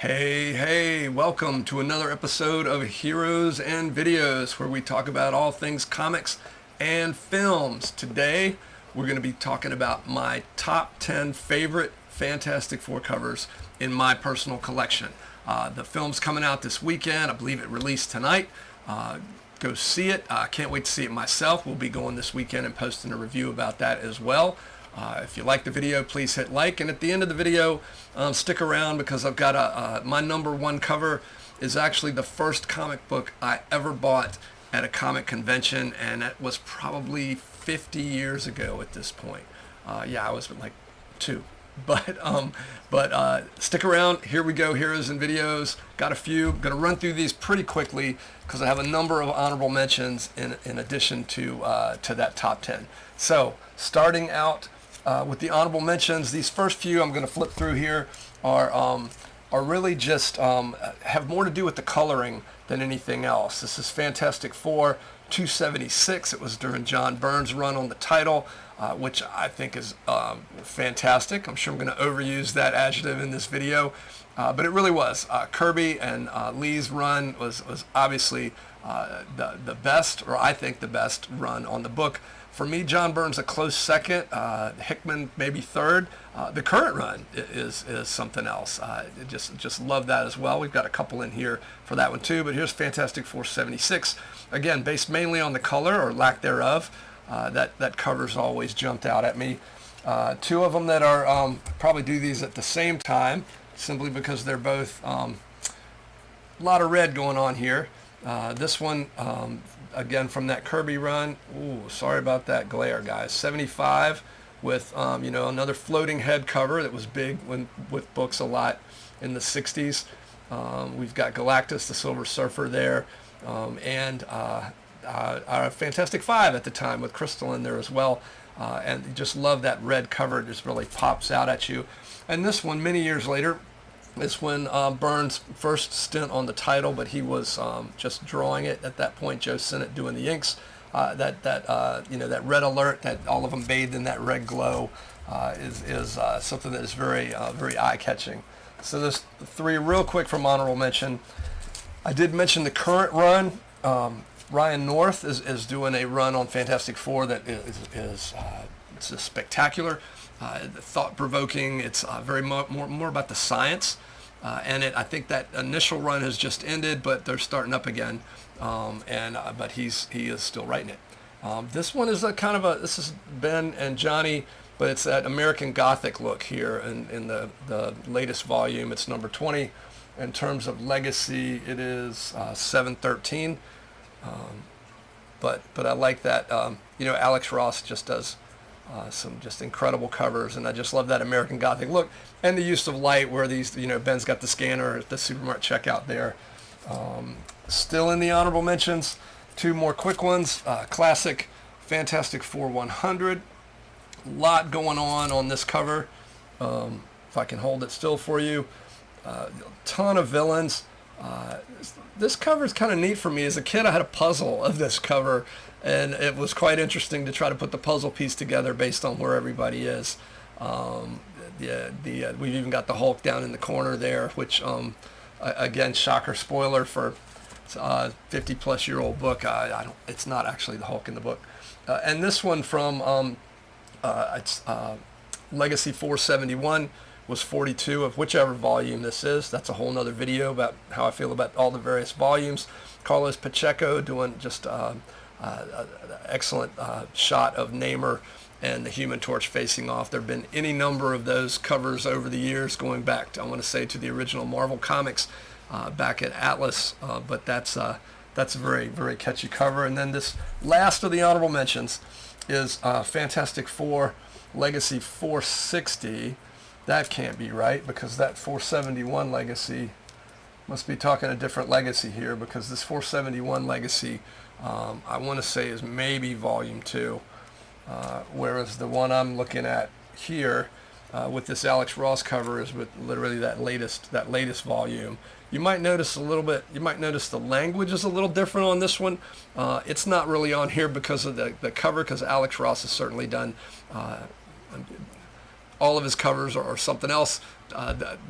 Hey, welcome to another episode of Heroes and Videos where we talk about all things comics and films. Today, we're going to be talking about my top 10 favorite Fantastic Four covers in my personal collection. The film's coming out this weekend. I believe it released tonight. Go see it. I can't wait to see it myself. We'll be going this weekend and posting a review about that as well. If you like the video, please hit like, and at the end of the video, stick around because I've got my number one cover is actually the first comic book I ever bought at a comic convention, and that was probably 50 years ago at this point. I was like 2. But stick around. Here we go, Heroes and Videos. Got a few. I'm going to run through these pretty quickly because I have a number of honorable mentions in addition to that top 10. So starting out with the honorable mentions, these first few I'm going to flip through here are really just have more to do with the coloring than anything else. This is Fantastic Four 276. It was during John Byrne's run on the title, which I think is fantastic. I'm sure I'm going to overuse that adjective in this video, but it really was. Kirby and Lee's run was obviously the best, or I think the best run on the book. For me, John Byrne's a close second. Hickman maybe third. The current run is something else. Just love that as well. We've got a couple in here for that one too. But here's Fantastic Four 76. Again, based mainly on the color or lack thereof. That cover's always jumped out at me. Two of them that are probably do these at the same time, simply because they're both a lot of red going on here. This one. Again, from that Kirby run. Ooh, sorry about that glare, guys. 75 with, another floating head cover that was big with books a lot in the 60s. We've got Galactus, the Silver Surfer there, and our Fantastic Five at the time with Crystal in there as well. And you just love that red cover. It just really pops out at you. And this one, many years later, is when Byrne's first stint on the title, but he was just drawing it at that point. Joe Sinnott doing the inks. That red alert, that all of them bathed in that red glow, is something that is very eye-catching. So there's 3 real quick from honorable mention. I did mention the current run. Ryan North is doing a run on Fantastic Four that is it's just spectacular. Thought-provoking. It's very more about the science, and I think that initial run has just ended, but they're starting up again, but he is still writing it. This one is this is Ben and Johnny, but it's that American Gothic look here in the latest volume. It's number 20. In terms of legacy, it is 713. But I like that. Alex Ross just does some just incredible covers, and I just love that American Gothic look and the use of light where these, Ben's got the scanner at the supermarket checkout there. Still in the honorable mentions, 2 more quick ones. Classic Fantastic Four 100. A lot going on this cover. If I can hold it still for you. Ton of villains. This cover is kind of neat for me. As a kid, I had a puzzle of this cover, and it was quite interesting to try to put the puzzle piece together based on where everybody is. We've even got the Hulk down in the corner there, which, again, shocker, spoiler for 50-plus-year-old book. It's not actually the Hulk in the book. And this one from Legacy 471 was 42 of whichever volume this is. That's a whole nother video about how I feel about all the various volumes. Carlos Pacheco doing just excellent shot of Namor and the Human Torch facing off. There have been any number of those covers over the years, going back to, I want to say, to the original Marvel Comics back at Atlas, but that's a very catchy cover. And then this last of the honorable mentions is Fantastic Four Legacy 460. That can't be right, because that 471 Legacy must be talking a different Legacy here, because this 471 Legacy, I want to say, is maybe volume 2, whereas the one I'm looking at here with this Alex Ross cover is with literally that latest volume. You might notice the language is a little different on this one. It's not really on here because of the cover, because Alex Ross has certainly done all of his covers are something else.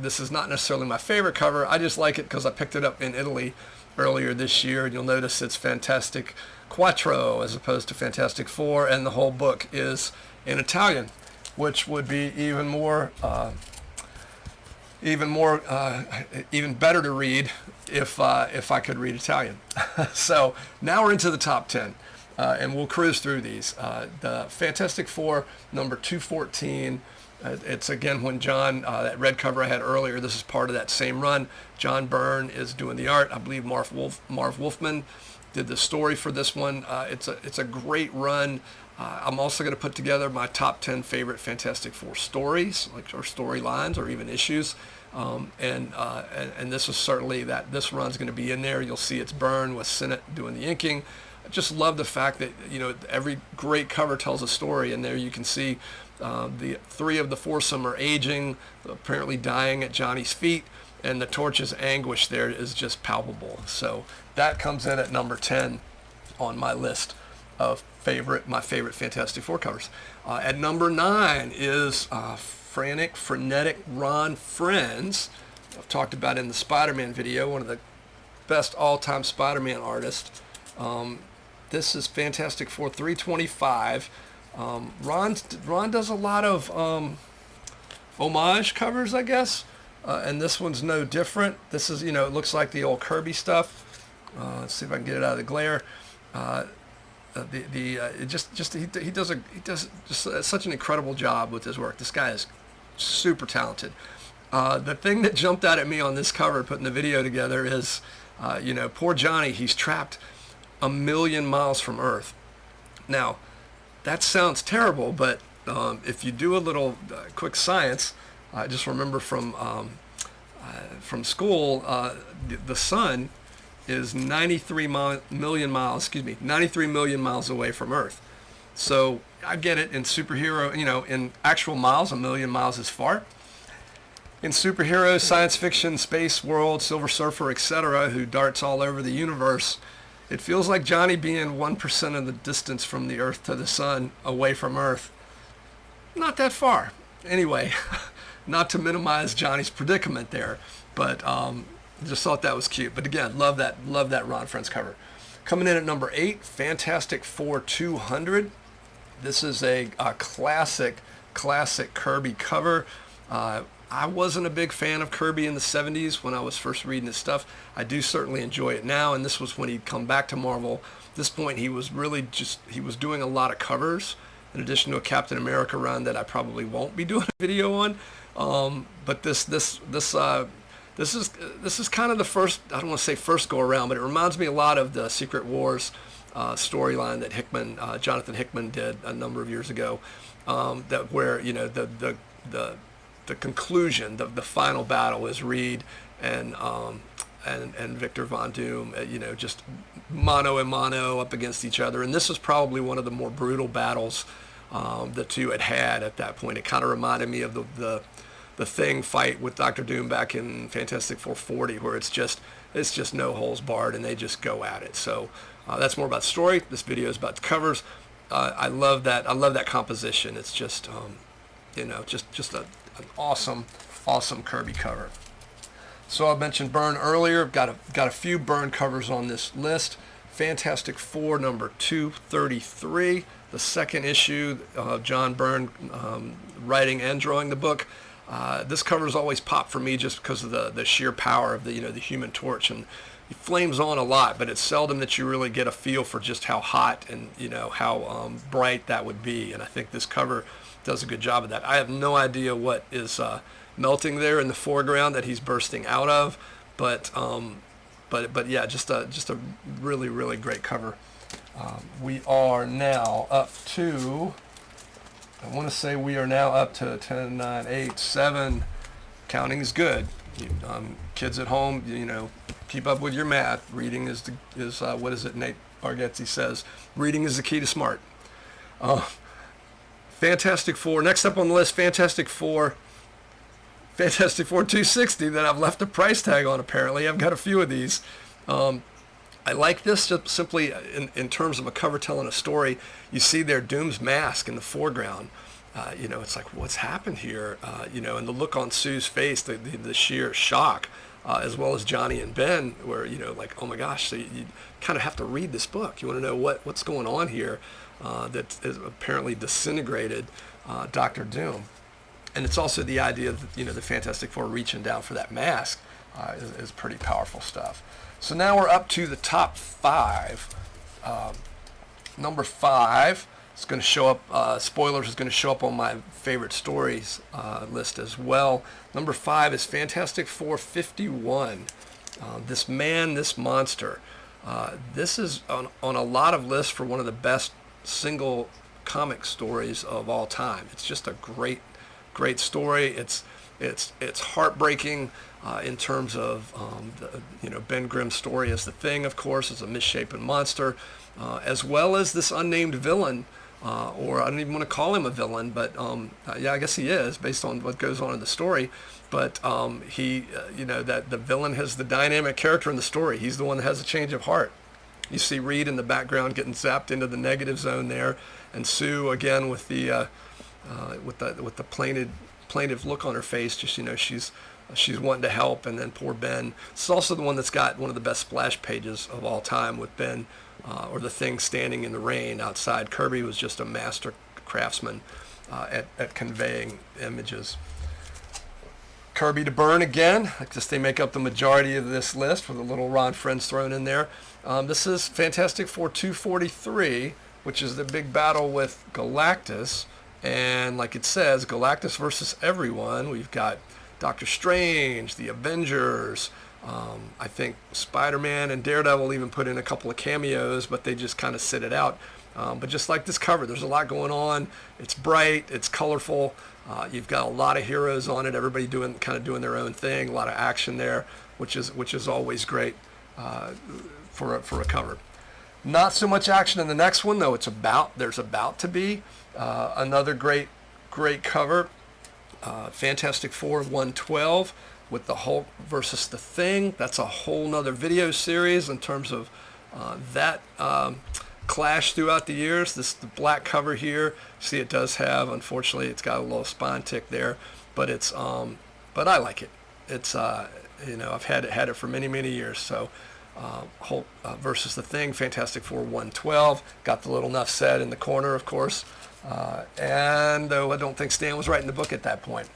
This is not necessarily my favorite cover. I just like it because I picked it up in Italy earlier this year, and you'll notice it's Fantastic Quattro as opposed to Fantastic Four, and the whole book is in Italian, which would be even better to read if I could read Italian. So now we're into the top 10, and we'll cruise through these. The Fantastic Four, number 214. It's again when John, that red cover I had earlier, this is part of that same run. John Byrne is doing the art. I believe Marv Wolfman did the story for this one. It's a great run. I'm also going to put together my top 10 favorite Fantastic Four stories, like or storylines or even issues. And this is certainly that this run's going to be in there. You'll see it's Byrne with Sinnott doing the inking. I just love the fact that, you know, every great cover tells a story, and there you can see the three of the foursome are aging, apparently dying at Johnny's feet, and the Torch's anguish there is just palpable. So that comes in at number 10 on my list of my favorite Fantastic Four covers. At number 9 is Frenetic Ron Frenz. I've talked about in the Spider-Man video, one of the best all-time Spider-Man artists. This is Fantastic Four 325. Ron does a lot of homage covers, I guess, and this one's no different. This is, you know, it looks like the old Kirby stuff. Let's see if I can get it out of the glare. He does just such an incredible job with his work. This guy is super talented. The thing that jumped out at me on this cover, putting the video together, is you know, poor Johnny. He's trapped 1,000,000 miles from Earth. Now, that sounds terrible, but if you do a little quick science, I just remember from school, the sun is 93 million miles away from Earth. So I get it in superhero, you know, in actual miles, 1,000,000 miles is far. In superheroes, science fiction, space world, Silver Surfer, etc., who darts all over the universe, it feels like Johnny being 1% of the distance from the Earth to the sun, away from Earth. Not that far. Anyway, not to minimize Johnny's predicament there, but just thought that was cute. But again, love that Ron Frenz cover. Coming in at number 8, Fantastic Four 200. This is a classic Kirby cover. I wasn't a big fan of Kirby in the 70s when I was first reading his stuff. I do certainly enjoy it now, and this was when he'd come back to Marvel. At this point, he was doing a lot of covers, in addition to a Captain America run that I probably won't be doing a video on. But this is kind of the first, I don't want to say first go around, but it reminds me a lot of the Secret Wars storyline that Jonathan Hickman did a number of years ago, that where, you know, the conclusion, the final battle is Reed and Victor Von Doom, you know, just mano a mano up against each other. And this is probably one of the more brutal battles the two had at that point. It kind of reminded me of the Thing fight with Doctor Doom back in Fantastic Four 40, where it's just no holes barred and they just go at it. So that's more about the story. This video is about the covers. I love that composition. It's just you know, just an awesome Kirby cover. So I mentioned Byrne earlier. Got a few Byrne covers on this list. Fantastic Four number 233, the second issue of John Byrne writing and drawing the book. This cover's always popped for me just because of the sheer power of the Human Torch, and he flames on a lot, but it's seldom that you really get a feel for just how hot and, you know, how bright that would be. And I think this cover does a good job of that. I have no idea what is melting there in the foreground that he's bursting out of, but yeah, just a really great cover. We are now up to, I want to say we are now up to 10, 9, 8, 7. Counting is good. Kids at home, you know, keep up with your math. Reading is what is it Nate Bargatze says? Reading is the key to smart. Fantastic Four. Next up on the list, Fantastic Four 260 that I've left a price tag on, apparently. I've got a few of these. I like this just simply in terms of a cover telling a story. You see there Doom's mask in the foreground. it's like, what's happened here? And the look on Sue's face, the sheer shock, as well as Johnny and Ben, where, like, oh my gosh, so you kind of have to read this book. You want to know what's going on here that is apparently disintegrated Doctor Doom. And it's also the idea that, the Fantastic Four reaching down for that mask is pretty powerful stuff. So now we're up to the top 5. Number 5 is going to show up, spoilers, is going to show up on my favorite stories list as well. Number 5 is Fantastic Four 51. This Man, This Monster. This is on a lot of lists for one of the best single comic stories of all time. It's just a great story. It's heartbreaking in terms of Ben Grimm's story as the Thing, of course, as a misshapen monster, as well as this unnamed villain, or I don't even want to call him a villain, but yeah, I guess he is based on what goes on in the story. But that the villain has the dynamic character in the story. He's the one that has a change of heart. You see Reed in the background getting zapped into the negative zone there, and Sue again with the plaintive look on her face. Just she's wanting to help, and then poor Ben. It's also the one that's got one of the best splash pages of all time with Ben or the Thing standing in the rain outside. Kirby was just a master craftsman at conveying images. Kirby to Byrne again. I guess they make up the majority of this list with a little Ron Frenz thrown in there. This is Fantastic Four 243, which is the big battle with Galactus. And like it says, Galactus versus everyone. We've got Doctor Strange, the Avengers, I think Spider-Man and Daredevil even put in a couple of cameos, but they just kind of sit it out. But just like this cover, there's a lot going on. It's bright, it's colorful. You've got a lot of heroes on it. Everybody doing their own thing. A lot of action there, which is always great for a cover. Not so much action in the next one, though. There's about to be another great cover. Fantastic Four 112 with the Hulk versus the Thing. That's a whole nother video series in terms of that clash throughout the years. The black cover here, see, it does have, unfortunately, it's got a little spine tick there, but it's but I like it. It's I've had it for many years. So Hulk versus the Thing, Fantastic Four 112, got the little enough said in the corner, of course. And though I don't think Stan was writing the book at that point.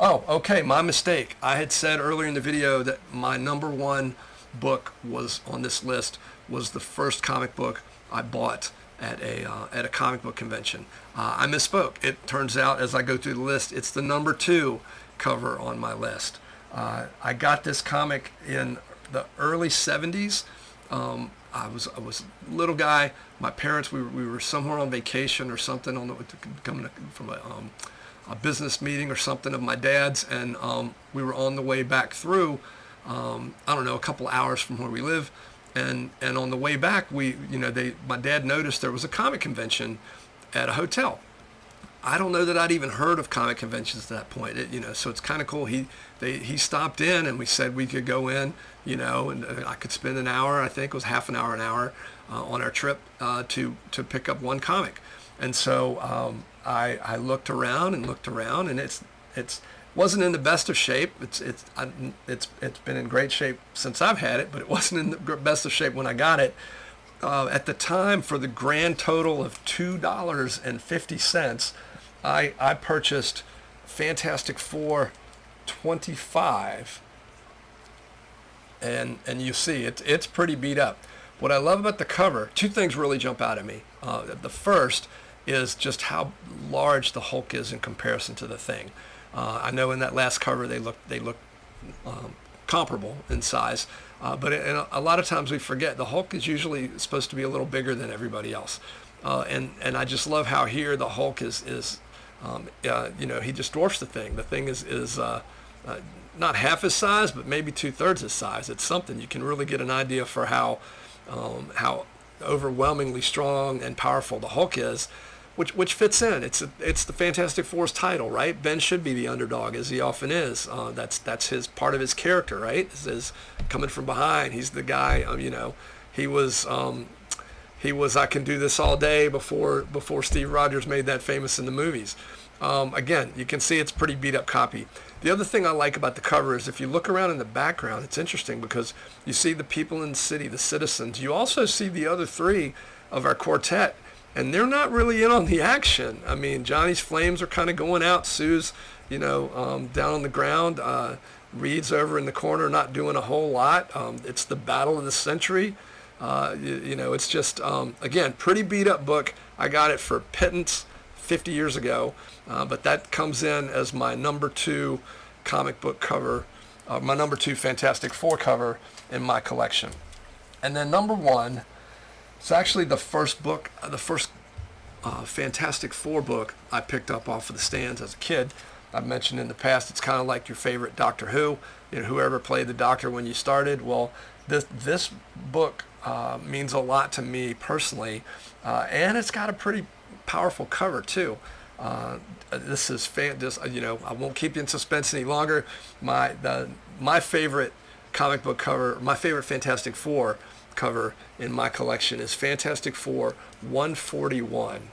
Oh, okay, my mistake. I had said earlier in the video that my number 1 book was on this list was the first comic book I bought at a comic book convention. I misspoke. It turns out, as I go through the list, it's the number 2 cover on my list. I got this comic in the early 70s. I was a little guy. My parents, we were somewhere on vacation or something, coming from a business meeting or something of my dad's, and we were on the way back through, I don't know, a couple hours from where we live, and on the way back, my dad noticed there was a comic convention at a hotel. I don't know that I'd even heard of comic conventions at that point. So it's kind of cool. He stopped in, and we said we could go in, and I could spend an hour. I think it was half an hour on our trip to pick up one comic. And so I looked around, and it's wasn't in the best of shape. It's been in great shape since I've had it, but it wasn't in the best of shape when I got it. At the time, for the grand total of $2.50, I purchased Fantastic Four 25, and you see it's pretty beat up. What I love about the cover, 2 things really jump out at me. The first is just how large the Hulk is in comparison to the Thing. I know in that last cover they look comparable in size, but a lot of times we forget the Hulk is usually supposed to be a little bigger than everybody else. And I just love how here the Hulk is he just dwarfs the Thing. The Thing is not half his size, but maybe 2/3 his size. It's something. You can really get an idea for how overwhelmingly strong and powerful the Hulk is, which fits in. It's the Fantastic Four's title, right? Ben should be the underdog, as he often is. That's his part of his character, right? Is coming from behind. He's the guy. He was I can do this all day before Steve Rogers made that famous in the movies. Again, you can see it's pretty beat up copy. The other thing I like about the cover is if you look around in the background, it's interesting because you see the people in the city, the citizens. You also see the other three of our quartet, and they're not really in on the action. I mean, Johnny's flames are kind of going out. Sue's, down on the ground. Reed's over in the corner, not doing a whole lot. It's the battle of the century. It's just, again, pretty beat up book. I got it for pittance 50 years ago, but that comes in as my number 2 comic book cover, my number 2 Fantastic Four cover in my collection. And then number 1, it's actually the first book, the first Fantastic Four book I picked up off of the stands as a kid. I've mentioned in the past, it's kind of like your favorite Doctor Who, whoever played the Doctor when you started. Well, this book means a lot to me personally, and it's got a pretty powerful cover too. This is I won't keep you in suspense any longer. My favorite comic book cover, my favorite Fantastic Four cover in my collection is Fantastic Four 141.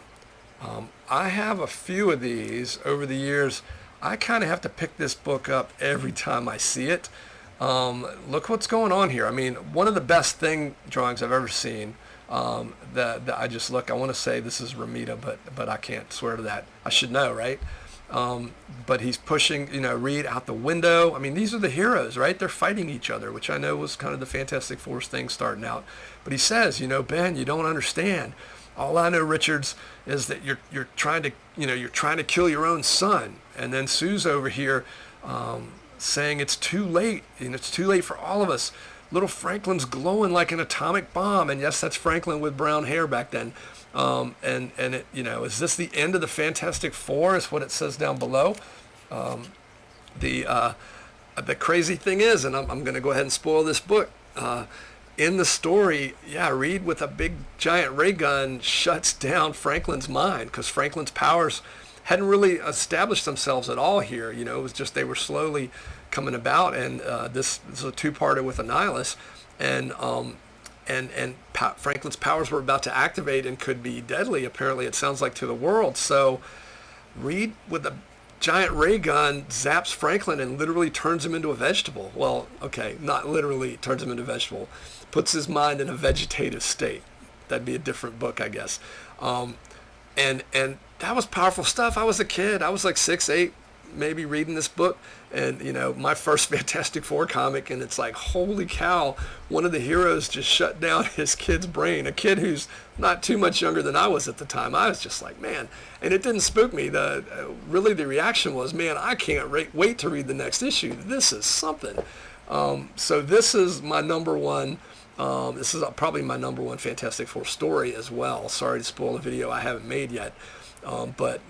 I have a few of these over the years. I kind of have to pick this book up every time I see it. Look what's going on here. I mean, one of the best thing drawings I've ever seen. That I just look. I want to say this is Ramita, but I can't swear to that. I should know, right? But he's pushing, Reed out the window. I mean, these are the heroes, right? They're fighting each other, which I know was kind of the Fantastic Four's thing starting out. But he says, Ben, you don't understand. All I know, Richards, is that you're trying to kill your own son. And then Sue's over here saying it's too late, and it's too late for all of us. Little Franklin's glowing like an atomic bomb, and yes, that's Franklin with brown hair back then. And it, is this the end of the Fantastic Four? Is what it says down below. The crazy thing is, and I'm going to go ahead and spoil this book. In the story, Reed with a big giant ray gun shuts down Franklin's mind because Franklin's powers hadn't really established themselves at all here. It was just they were slowly coming about, and this is a two-parter with Annihilus, and Franklin's powers were about to activate and could be deadly, apparently, it sounds like, to the world. So Reed with a giant ray gun zaps Franklin and literally turns him into a vegetable. Well, okay, not literally turns him into a vegetable, puts his mind in a vegetative state. That'd be a different book, I guess. And that was powerful stuff. I was a kid. I was like 6, 8, maybe reading this book, and my first Fantastic Four comic, and it's like, holy cow, one of the heroes just shut down his kid's brain, a kid who's not too much younger than I was at the time. I was just like, man, and it didn't spook me. The reaction was, man, I can't wait to read the next issue. This is something. So this is my number 1. This is probably my number 1 Fantastic Four story as well. Sorry to spoil a video I haven't made yet. But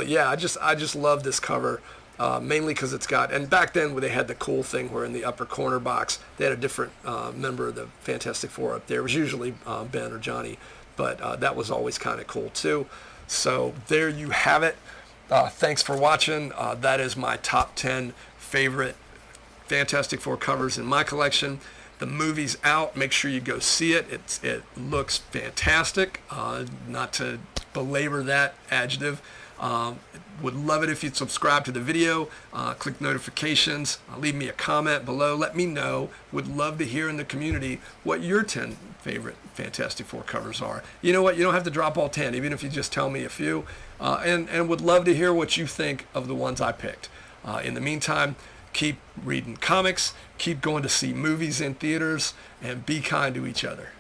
yeah, I just love this cover, mainly because it's got, and back then where they had the cool thing where in the upper corner box they had a different member of the Fantastic Four up there. It was usually Ben or Johnny, but that was always kind of cool too. So there you have it. Thanks for watching. That is my top 10 favorite Fantastic Four covers in my collection. The movie's out. Make sure you go see it. It looks fantastic. Not to belabor that adjective. Would love it if you'd subscribe to the video, click notifications, leave me a comment below. Let me know. Would love to hear in the community what your 10 favorite Fantastic Four covers are. You know what? You don't have to drop all 10, even if you just tell me a few. And would love to hear what you think of the ones I picked. In the meantime, keep reading comics, keep going to see movies in theaters, and be kind to each other.